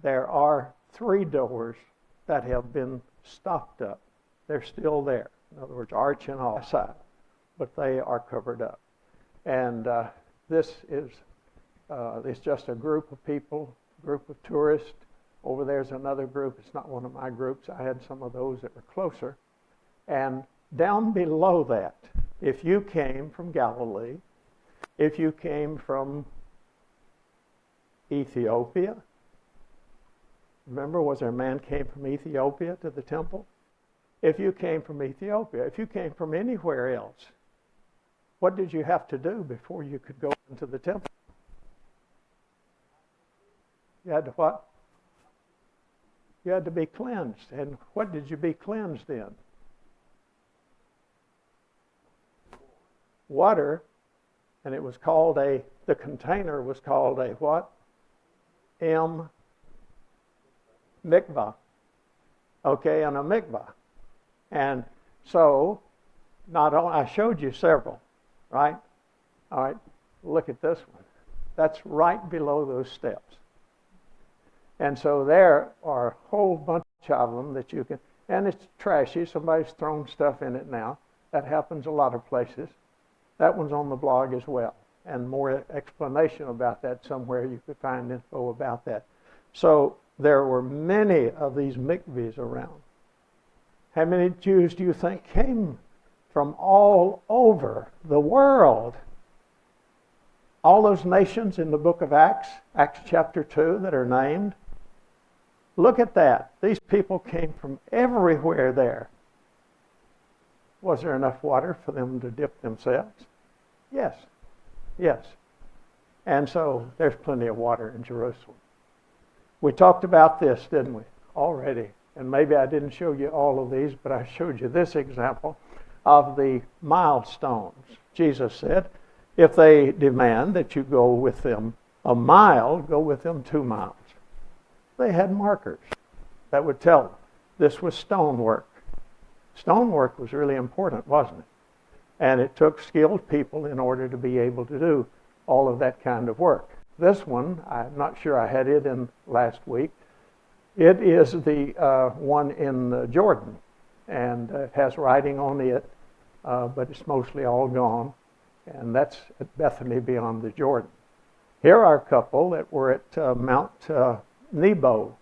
there are 3 doors that have been stopped up. They're still there. In other words, arch and all side, but they are covered up. And this is it's just a group of people, group of tourists. Over there's another group. It's not one of my groups. I had some of those that were closer. And down below that, if you came from Galilee, if you came from Ethiopia, remember, was there a man came from Ethiopia to the temple? If you came from Ethiopia, if you came from anywhere else, what did you have to do before you could go into the temple? You had to what? You had to be cleansed. And what did you be cleansed in? Water. And it was called the container was called a what? Mikvah. Okay, and a mikvah. And so, not only, I showed you several, right? All right, look at this one. That's right below those steps. And so there are a whole bunch of them that you can, and it's trashy. Somebody's thrown stuff in it now. That happens a lot of places. That one's on the blog as well. And more explanation about that somewhere. You could find info about that. So there were many of these mikvahs around. How many Jews do you think came from all over the world? All those nations in the book of Acts, Acts chapter 2, that are named. Look at that. These people came from everywhere there. Was there enough water for them to dip themselves? Yes. Yes. And so there's plenty of water in Jerusalem. We talked about this, didn't we, already? And maybe I didn't show you all of these, but I showed you this example of the milestones. Jesus said, if they demand that you go with them a mile, go with them 2 miles. They had markers that would tell them this was stonework. Stonework was really important, wasn't it? And it took skilled people in order to be able to do all of that kind of work. This one, I'm not sure I had it in last week. It is the one in Jordan, and it has writing on it, but it's mostly all gone, and that's at Bethany beyond the Jordan. Here are a couple that were at Mount Nebo.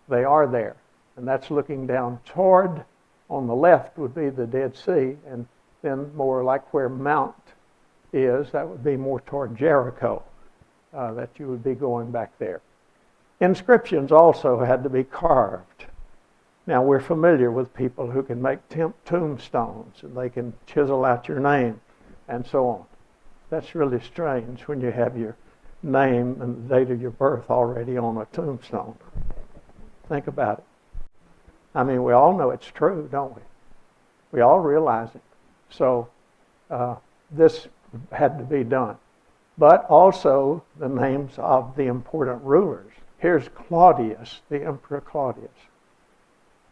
They are there, and that's looking down toward, on the left would be the Dead Sea, and then more like where Mount is, that would be more toward Jericho, that you would be going back there. Inscriptions also had to be carved. Now, we're familiar with people who can make tombstones, and they can chisel out your name and so on. That's really strange when you have your name and the date of your birth already on a tombstone. Think about it. I mean, we all know it's true, don't we? We all realize it. So this had to be done. But also the names of the important rulers. Here's Claudius, the Emperor Claudius.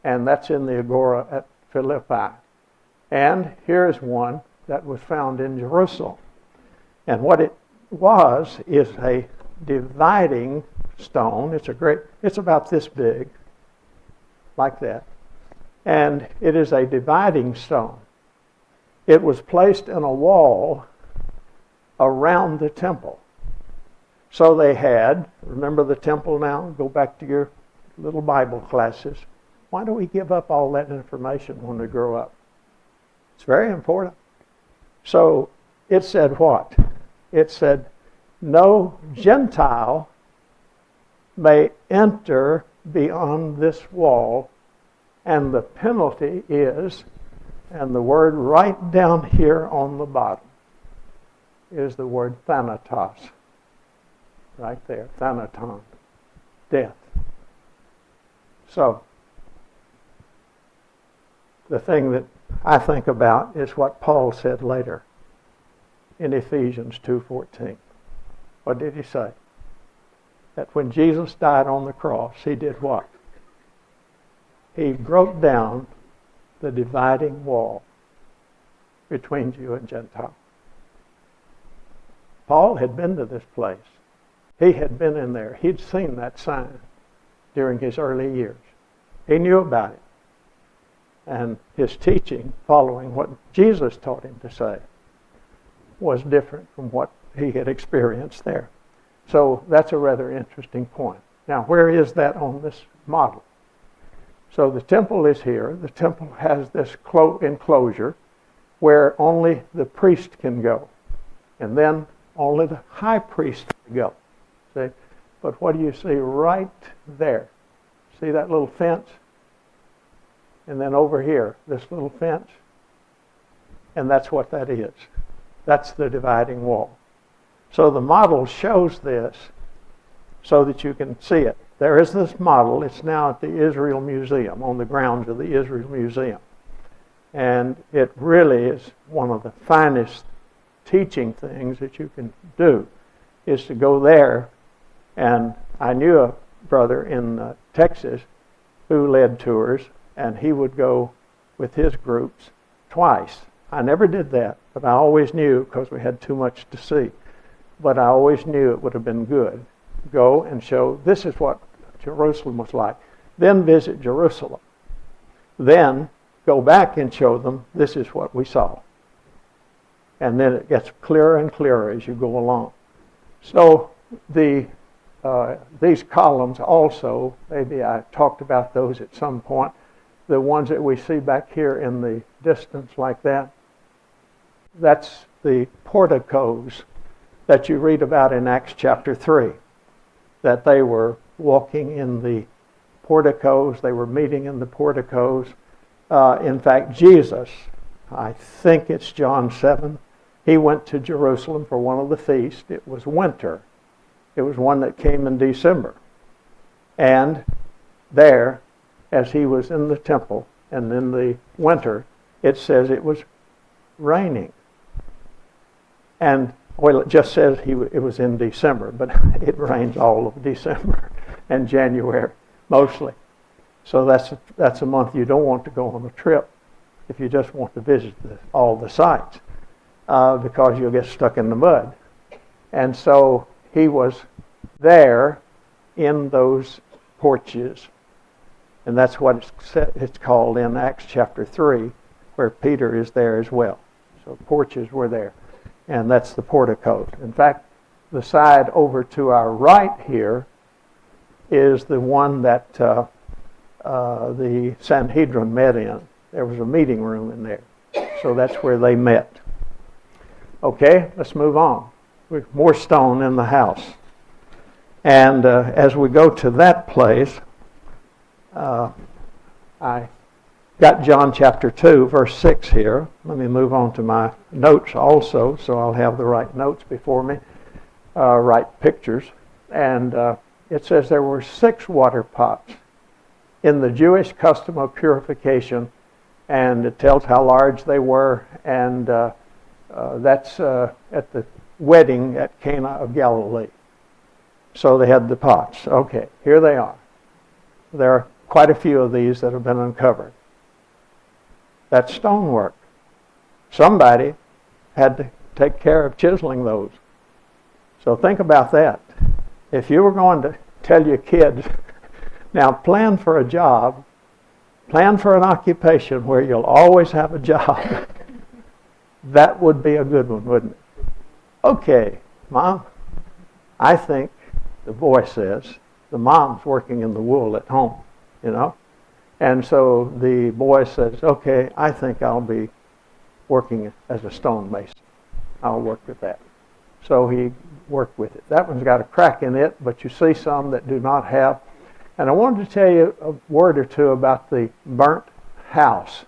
And that's in the Agora at Philippi. And here's one that was found in Jerusalem. And what it was is a dividing stone. It's about this big, like that. And it is a dividing stone. It was placed in a wall around the temple. So they had, remember the temple now? Go back to your little Bible classes. Why do we give up all that information when we grow up? It's very important. So it said what? It said, no Gentile may enter beyond this wall, and the penalty is, and the word right down here on the bottom is the word thanatos. Right there, thanaton, death. So, the thing that I think about is what Paul said later in Ephesians 2:14. What did he say? That when Jesus died on the cross, he did what? He broke down the dividing wall between Jew and Gentile. Paul had been to this place. He had been in there. He'd seen that sign. during his early years. He knew about it. And his teaching, following what Jesus taught him to say, was different from what he had experienced there. So that's a rather interesting point. Now, where is that on this model? So the temple is here. The temple has this enclosure where only the priest can go. And then only the high priest can go. See? But what do you see right there? See that little fence? And then over here, this little fence. And that's what that is. That's the dividing wall. So the model shows this so that you can see it. There is this model. It's now at the Israel Museum, on the grounds of the Israel Museum. And it really is one of the finest teaching things that you can do, is to go there. And I knew a brother in Texas who led tours, and he would go with his groups twice. I never did that, but I always knew, because we had too much to see, but I always knew it would have been good. Go and show, this is what Jerusalem was like. Then visit Jerusalem. Then go back and show them, this is what we saw. And then it gets clearer and clearer as you go along. So these columns also, maybe I talked about those at some point, the ones that we see back here in the distance like that, that's the porticos that you read about in Acts chapter 3, that they were walking in the porticos, they were meeting in the porticos. In fact, Jesus, I think it's John 7, he went to Jerusalem for one of the feasts. It was winter. It was one that came in December. And there, as he was in the temple, and in the winter, it says it was raining. And, well, it just says it was in December, but it rains all of December and January, mostly. So that's a month you don't want to go on a trip if you just want to visit all the sites, because you'll get stuck in the mud. And so he was there in those porches. And that's what it's called in Acts chapter 3, where Peter is there as well. So porches were there. And that's the porticos. In fact, the side over to our right here is the one that the Sanhedrin met in. There was a meeting room in there. So that's where they met. Okay, let's move on. More stone in the house. And as we go to that place, I got John chapter 2, verse 6 here. Let me move on to my notes also, so I'll have the right notes before me, right pictures. And it says there were 6 water pots in the Jewish custom of purification, and it tells how large they were, and that's at the wedding at Cana of Galilee. So they had the pots. Okay, here they are. There are quite a few of these that have been uncovered. That's stonework. Somebody had to take care of chiseling those. So think about that. If you were going to tell your kids, now plan for a job, plan for an occupation where you'll always have a job, that would be a good one, wouldn't it? Okay, Mom, I think, the boy says, the mom's working in the wool at home, you know. And so the boy says, okay, I think I'll be working as a stonemason. I'll work with that. So he worked with it. That one's got a crack in it, but you see some that do not have. And I wanted to tell you a word or two about the burnt house.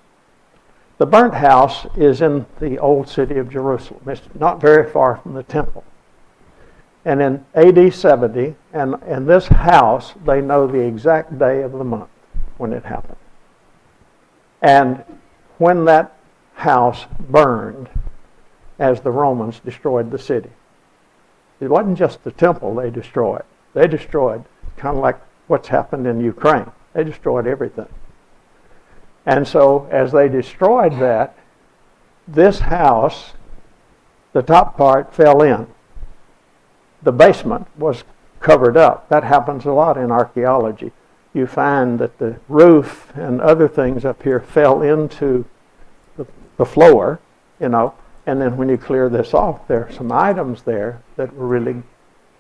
The burnt house is in the old city of Jerusalem. It's not very far from the temple. And in AD 70, and this house, they know the exact day of the month when it happened. And when that house burned, as the Romans destroyed the city, it wasn't just the temple they destroyed. They destroyed, kind of like what's happened in Ukraine. They destroyed everything. And so as they destroyed that, this house, the top part fell in. The basement was covered up. That happens a lot in archaeology. you find that the roof and other things up here fell into the floor, and then when you clear this off, there are some items there that were really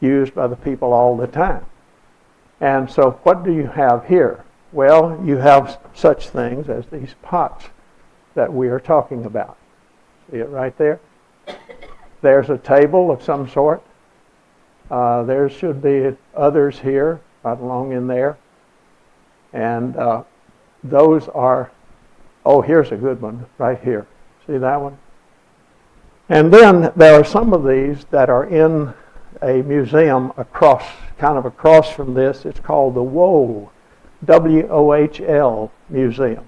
used by the people all the time. And so what do you have here? Well, you have such things as these pots that we are talking about. See it right there? There's a table of some sort. There should be others here, right along in there. And those are, here's a good one right here. See that one? And then there are some of these that are in a museum kind of across from this. It's called the Wohl, W-O-H-L Museum.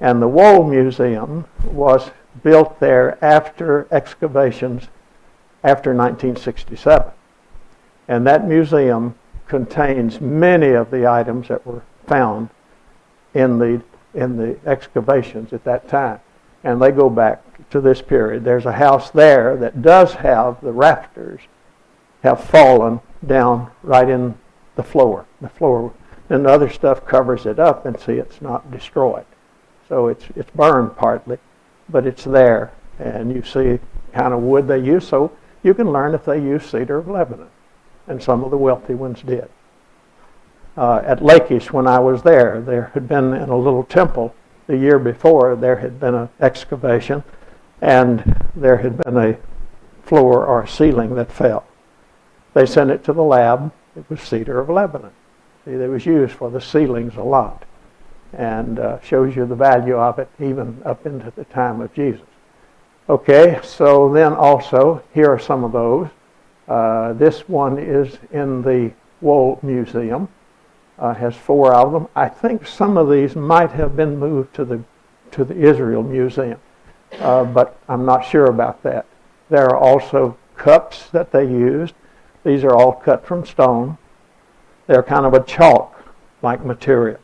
And the Wohl Museum was built there after excavations after 1967. And that museum contains many of the items that were found in the excavations at that time. And they go back to this period. There's a house there that does have the rafters have fallen down right in the floor. The floor, and the other stuff covers it up, and see, it's not destroyed. So it's burned partly, but it's there. And you see kind of wood they use, so you can learn if they use cedar of Lebanon. And some of the wealthy ones did. At Lachish, when I was there had been in a little temple the year before, there had been an excavation, and there had been a floor or a ceiling that fell. They sent it to the lab. It was cedar of Lebanon. See, it was used for the ceilings a lot, and shows you the value of it even up into the time of Jesus. Okay, so then also, here are some of those. This one is in the Wohl Museum. Has 4 of them. I think some of these might have been moved to the Israel Museum, but I'm not sure about that. There are also cups that they used. These are all cut from stone. They're kind of a chalk-like material,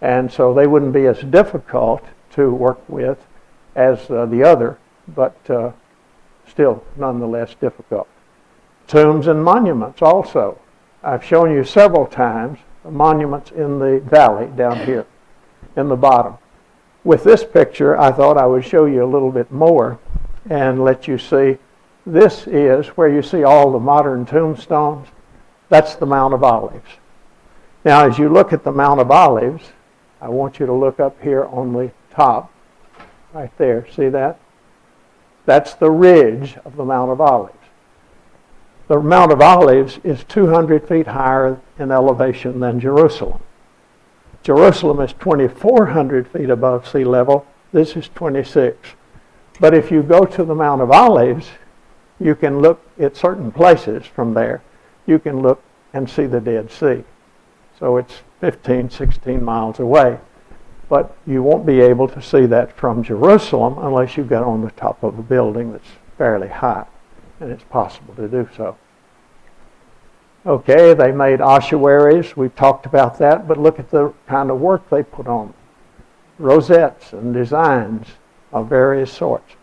and so they wouldn't be as difficult to work with as the other, but still nonetheless difficult. Tombs and monuments also. I've shown you several times monuments in the valley down here in the bottom. With this picture, I thought I would show you a little bit more and let you see. This is where you see all the modern tombstones. That's the Mount of Olives. Now, as you look at the Mount of Olives, I want you to look up here on the top, right there. See that? That's the ridge of the Mount of Olives. The Mount of Olives is 200 feet higher in elevation than Jerusalem. Jerusalem is 2,400 feet above sea level. This is 26. But if you go to the Mount of Olives, you can look at certain places from there. You can look and see the Dead Sea. So it's 15, 16 miles away. But you won't be able to see that from Jerusalem unless you get on the top of a building that's fairly high. And it's possible to do so. Okay, they made ossuaries. We've talked about that, but look at the kind of work they put on them. Rosettes and designs of various sorts.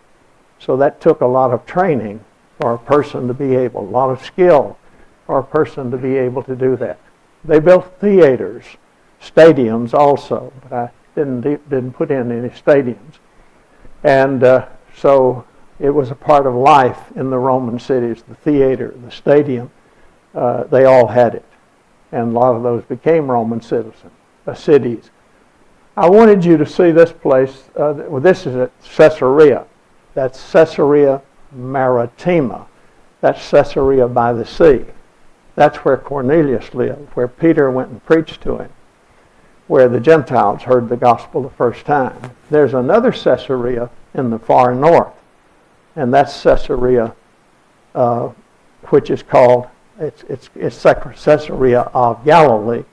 So that took a lot of training for a person to be able, a lot of skill for a person to be able to do that. They built theaters, stadiums also, but I didn't put in any stadiums. And so it was a part of life in the Roman cities, the theater, the stadium. They all had it. And a lot of those became Roman cities. I wanted you to see this place. This is at Caesarea. That's Caesarea Maritima. That's Caesarea by the sea. That's where Cornelius lived, where Peter went and preached to him, where the Gentiles heard the gospel the first time. There's another Caesarea in the far north. And that's Caesarea, which is called, it's Caesarea of Galilee,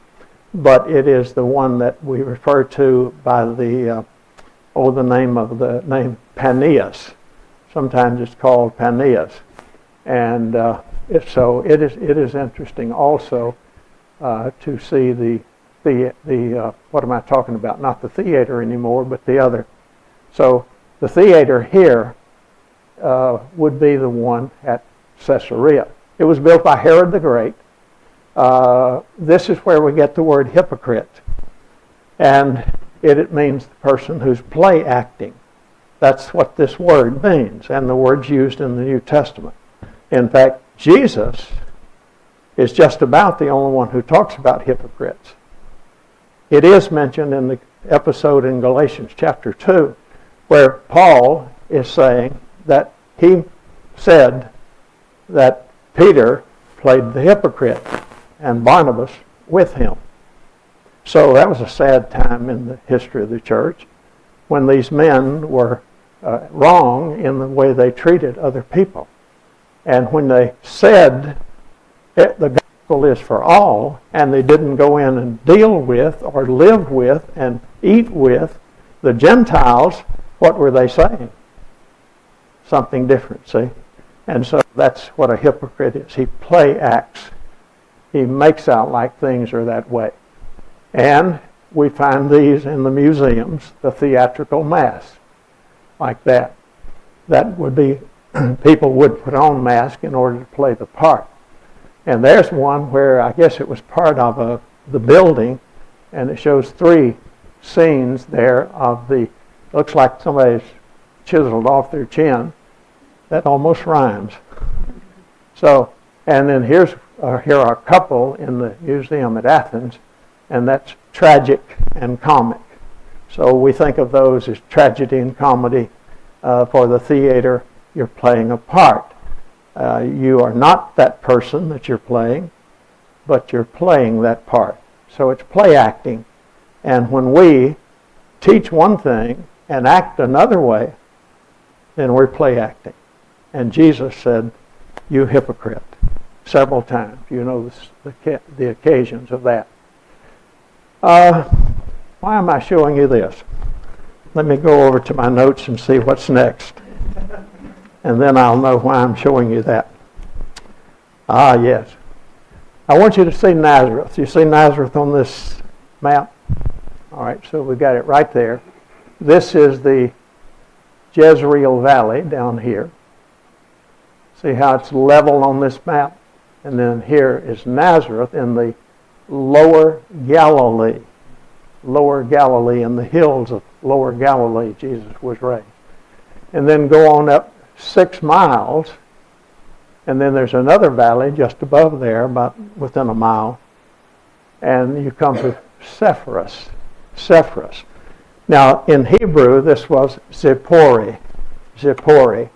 but it is the one that we refer to by the name Paneas. Sometimes it's called Paneas, and so it is interesting also to see the what am I talking about? Not the theater anymore, but the other. So the theater here would be the one at Caesarea. It was built by Herod the Great, this is where we get the word hypocrite. And it means the person who's play acting. That's what this word means, and the word's used in the New Testament. In fact, Jesus is just about the only one who talks about hypocrites. It is mentioned in the episode in Galatians chapter 2, where Paul is saying that he said that Peter played the hypocrite and Barnabas with him. So that was a sad time in the history of the church when these men were wrong in the way they treated other people. And when they said the gospel is for all, and they didn't go in and deal with or live with and eat with the Gentiles, what were they saying? Something different, see? And so that's what a hypocrite is. He play acts. He makes out like things are that way. And we find these in the museums, the theatrical masks, like that. That would be, people would put on masks in order to play the part. And there's one where I guess it was part of the building, and it shows 3 scenes there of looks like somebody's chiseled off their chin. That almost rhymes. So, and then here are a couple in the museum at Athens, and that's tragic and comic. So we think of those as tragedy and comedy. For the theater, you're playing a part. You are not that person that you're playing, but you're playing that part. So it's play acting. And when we teach one thing and act another way, then we're play acting. And Jesus said, "You hypocrite," several times. You know the occasions of that. Why am I showing you this? Let me go over to my notes and see what's next. And then I'll know why I'm showing you that. Ah, yes. I want you to see Nazareth. You see Nazareth on this map? All right, so we got it right there. This is the Jezreel Valley down here. See how it's level on this map? And then here is Nazareth in the lower Galilee. Lower Galilee, in the hills of lower Galilee, Jesus was raised. And then go on up 6 miles, and then there's another valley just above there, about within a mile, and you come to Sepphoris. Sepphoris. Now, in Hebrew, this was Zippori. Zippori.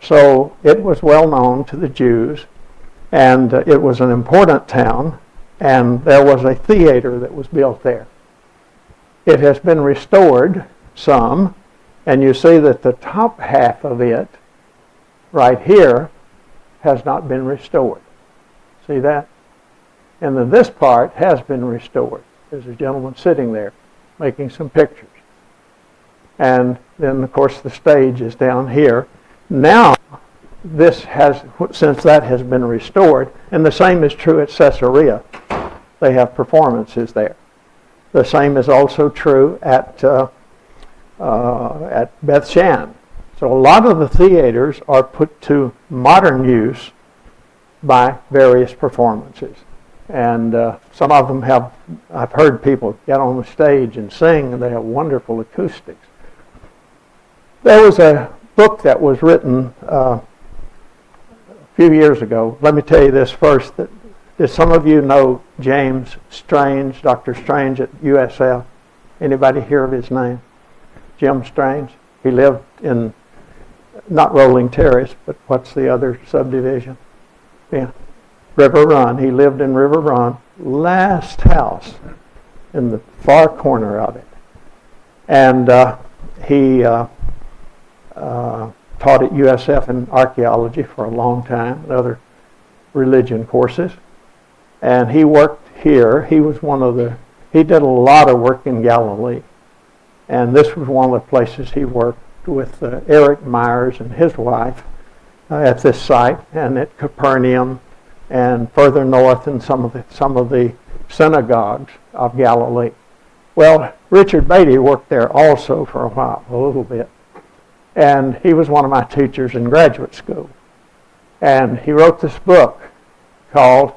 So it was well known to the Jews, and it was an important town, and there was a theater that was built there. It has been restored some, and you see that the top half of it, right here, has not been restored. See that? And then this part has been restored. There's a gentleman sitting there making some pictures. And then, of course, the stage is down here. Now, since that has been restored, and the same is true at Caesarea, they have performances there. The same is also true at Beth Shan. So a lot of the theaters are put to modern use by various performances. And some of them I've heard people get on the stage and sing, and they have wonderful acoustics. There was a book that was written a few years ago. Let me tell you this first. Did some of you know James Strange, Dr. Strange at USF? Anybody hear of his name? Jim Strange. He lived in, not Rolling Terrace, but what's the other subdivision? Yeah, River Run. He lived in River Run, last house in the far corner of it. And he taught at USF in archaeology for a long time and other religion courses. And he worked here. He was he did a lot of work in Galilee. And this was one of the places he worked with Eric Myers and his wife at this site, and at Capernaum, and further north in some of the synagogues of Galilee. Well, Richard Beatty worked there also for a while, a little bit. And he was one of my teachers in graduate school. And he wrote this book called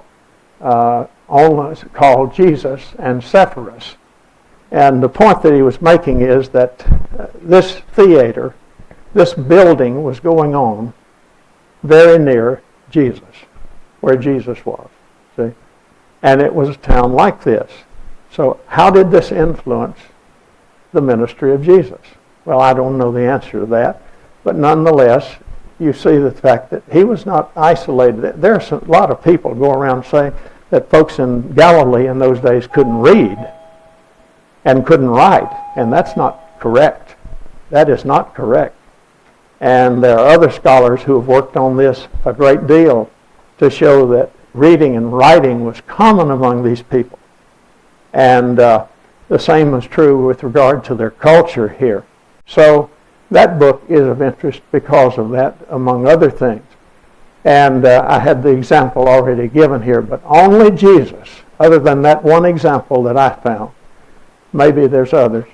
called Jesus and Sepphoris. And the point that he was making is that this theater, this building was going on very near Jesus, where Jesus was. See? And it was a town like this. So how did this influence the ministry of Jesus? Well, I don't know the answer to that, but nonetheless, you see the fact that he was not isolated. There's a lot of people go around saying that folks in Galilee in those days couldn't read and couldn't write, and that's not correct. That is not correct. And there are other scholars who have worked on this a great deal to show that reading and writing was common among these people. And the same is true with regard to their culture here. So that book is of interest because of that, among other things. And I had the example already given here, but only Jesus, other than that one example that I found, maybe there's others,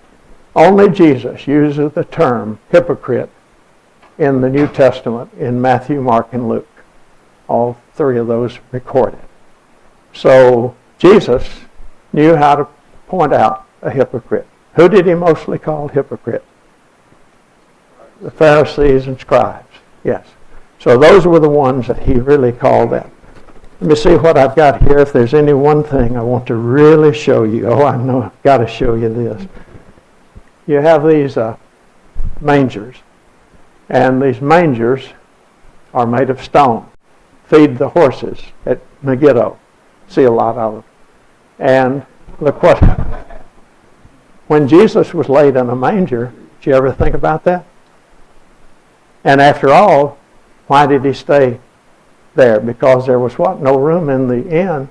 only Jesus uses the term hypocrite in the New Testament in Matthew, Mark, and Luke. All three of those recorded. So Jesus knew how to point out a hypocrite. Who did he mostly call hypocrite? The Pharisees and scribes. Yes. So those were the ones that he really called that. Let me see what I've got here. If there's any one thing I want to really show you. Oh, I know I've got to show you this. You have these mangers. And these mangers are made of stone. Feed the horses at Megiddo. See a lot of them. And look what, when Jesus was laid in a manger, did you ever think about that? And after all, why did he stay there? Because there was what? No room in the inn.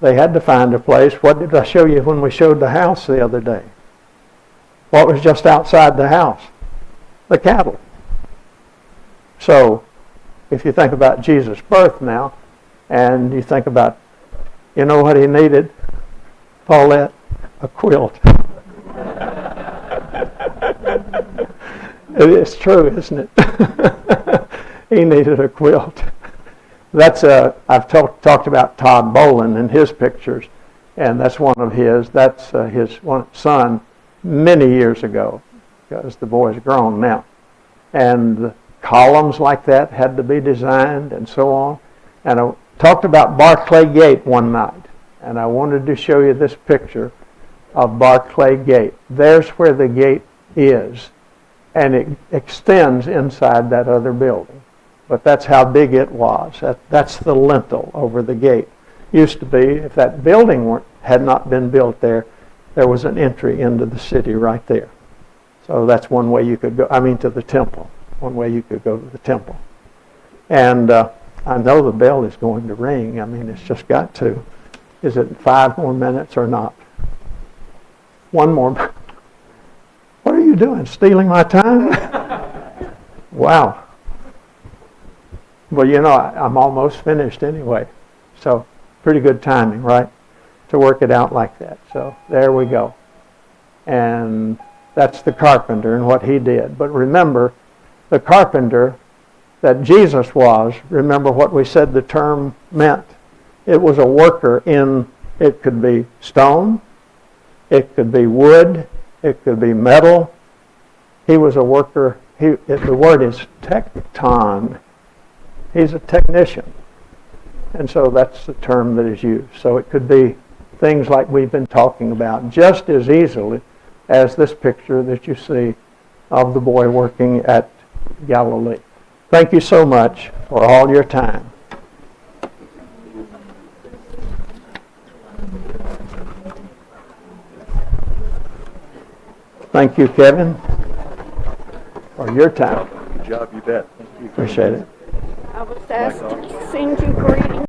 They had to find a place. What did I show you when we showed the house the other day? What was just outside the house? The cattle. So, if you think about Jesus' birth now, and you think about, you know what he needed? Paulette, a quilt. It's true, isn't it? He needed a quilt. That's I've talked about Todd Bolin and his pictures, and that's one of his. That's his son many years ago, because the boy's grown now. And columns like that had to be designed and so on. And I talked about Barclay Gate one night, and I wanted to show you this picture of Barclay Gate. There's where the gate is, and it extends inside that other building. But that's how big it was. That's the lintel over the gate. Used to be, if that building had not been built there, there was an entry into the city right there. So that's one way you could go, to the temple. One way you could go to the temple. And I know the bell is going to ring. It's just got to. Is it 5 more minutes or not? One more. What are you doing? Stealing my time? Wow. Well, I'm almost finished anyway. So pretty good timing, right? To work it out like that. So there we go. And that's the carpenter and what he did. But remember, the carpenter that Jesus was, remember what we said the term meant. It was a worker in, it could be stone, it could be wood, it could be metal. He was a worker, the word is tekton. He's a technician. And so that's the term that is used. So it could be things like we've been talking about just as easily as this picture that you see of the boy working at Galilee. Thank you so much for all your time. Thank you, Kevin, for your time. Good job, you bet. Thank you. Appreciate it. I was asked to send you greetings.